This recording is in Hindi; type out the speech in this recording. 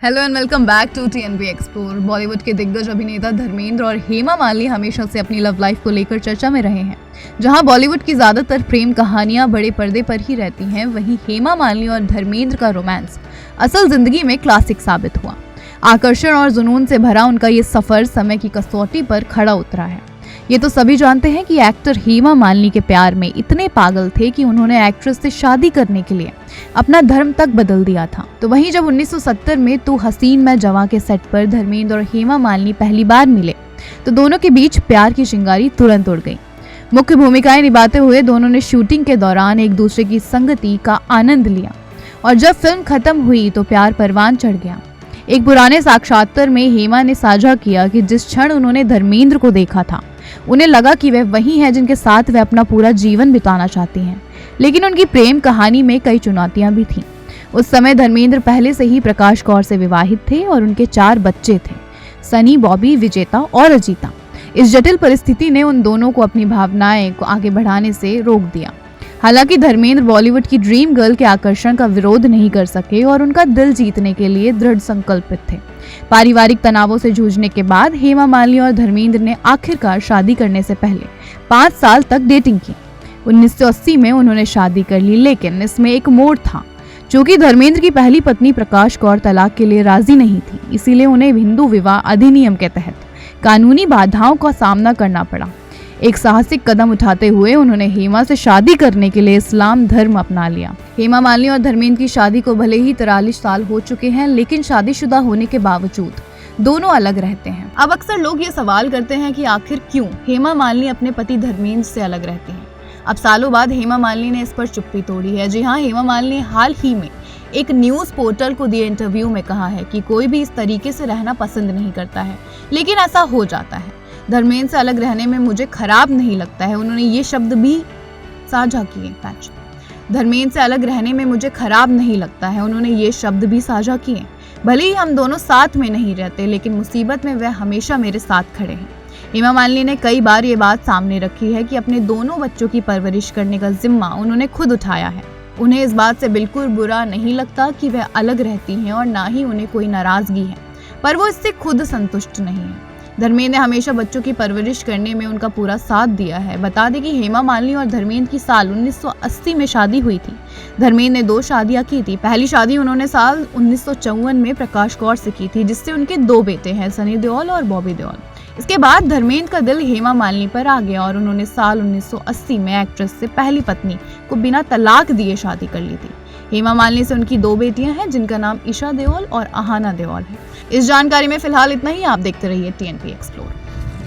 Hello and welcome back to TNB explore. Bollywood के दिग्गज अभिनेता धर्मेंद्र और हेमा मालिनी हमेशा से अपनी लव लाइफ को लेकर चर्चा में रहे हैं। जहां बॉलीवुड की ज़्यादातर प्रेम कहानियां बड़े पर्दे पर ही रहती हैं, वहीं हेमा मालिनी और धर्मेंद्र का रोमांस असल जिंदगी में क्लासिक साबित हुआ। आकर्षण और जुनून से भरा उनका ये सफ़र समय की कसौटी पर खड़ा उतरा है। ये तो सभी जानते हैं कि एक्टर हेमा मालिनी के प्यार में इतने पागल थे कि उन्होंने एक्ट्रेस से शादी करने के लिए अपना धर्म तक बदल दिया था। तो वहीं जब 1970 में तू हसीन मैं जवां के सेट पर धर्मेंद्र और हेमा मालिनी पहली बार मिले तो दोनों के बीच प्यार की चिंगारी तुरंत उड़ गई। मुख्य भूमिकाएं निभाते हुए दोनों ने शूटिंग के दौरान एक दूसरे की संगति का आनंद लिया और जब फिल्म खत्म हुई तो प्यार परवान चढ़ गया। एक पुराने साक्षात्कार में हेमा ने साझा किया कि जिस क्षण उन्होंने धर्मेंद्र को देखा था उन्हें लगा कि वह वही है जिनके साथ वे अपना पूरा जीवन बिताना चाहती हैं। लेकिन उनकी प्रेम कहानी में कई चुनौतियां भी थीं। उस समय धर्मेंद्र पहले से ही प्रकाश कौर से विवाहित थे और उनके 4 बच्चे थे, सनी, बॉबी, विजेता और अजीता। इस जटिल परिस्थिति ने उन दोनों को अपनी भावनाएं को आगे बढ़ाने से रोक दिया। हालांकि धर्मेंद्र बॉलीवुड की ड्रीम गर्ल के आकर्षण का विरोध नहीं कर सके और उनका दिल जीतने के लिए दृढ़ संकल्पित थे। पारिवारिक तनावों से जूझने के बाद हेमा मालिनी और धर्मेंद्र ने आखिरकार शादी करने से पहले 5 साल तक डेटिंग की। 1980 में उन्होंने शादी कर ली, लेकिन इसमें एक मोड़ था। चूंकि धर्मेंद्र की पहली पत्नी प्रकाश कौर तलाक के लिए राजी नहीं थी, इसीलिए उन्हें हिंदू विवाह अधिनियम के तहत कानूनी बाधाओं का सामना करना पड़ा। एक साहसिक कदम उठाते हुए उन्होंने हेमा से शादी करने के लिए इस्लाम धर्म अपना लिया। हेमा मालिनी और धर्मेंद्र की शादी को भले ही 43 साल हो चुके हैं, लेकिन शादीशुदा होने के बावजूद दोनों अलग रहते हैं। अब अक्सर लोग ये सवाल करते हैं कि आखिर क्यों हेमा मालिनी अपने पति धर्मेंद्र से अलग रहती हैं। अब सालों बाद हेमा मालिनी ने इस पर चुप्पी तोड़ी है। जी हाँ, हेमा मालिनी हाल ही में एक न्यूज पोर्टल को दिए इंटरव्यू में कहा है कि कोई भी इस तरीके से रहना पसंद नहीं करता है, लेकिन ऐसा हो जाता है। धर्मेंद्र से अलग रहने में मुझे खराब नहीं लगता है, उन्होंने ये शब्द भी साझा किए। धर्मेंद्र से अलग रहने में मुझे खराब नहीं लगता है, उन्होंने ये शब्द भी साझा किए। भले ही हम दोनों साथ में नहीं रहते, लेकिन मुसीबत में वह हमेशा मेरे साथ खड़े हैं। हेमा मालिनी ने कई बार ये बात सामने रखी है कि अपने दोनों बच्चों की परवरिश करने का जिम्मा उन्होंने खुद उठाया है। उन्हें इस बात से बिल्कुल बुरा नहीं लगता कि वह अलग रहती हैं और ना ही उन्हें कोई नाराजगी है, पर वो इससे खुद संतुष्ट नहीं है। धर्मेंद्र ने हमेशा बच्चों की परवरिश करने में उनका पूरा साथ दिया है। बता दें कि हेमा मालिनी और धर्मेंद्र की साल 1980 में शादी हुई थी। धर्मेंद्र ने 2 शादियां की थी। पहली शादी उन्होंने साल 1954 में प्रकाश कौर से की थी, जिससे उनके 2 बेटे हैं, सनी देओल और बॉबी देओल। इसके बाद धर्मेंद्र का दिल हेमा मालिनी पर आ गया और उन्होंने साल 1980 में एक्ट्रेस से पहली पत्नी को बिना तलाक दिए शादी कर ली थी। हेमा मालिनी से उनकी 2 बेटियां हैं, जिनका नाम ईशा देओल और आहाना देओल है। इस जानकारी में फिलहाल इतना ही। आप देखते रहिए टीएनबी एक्सप्लोर।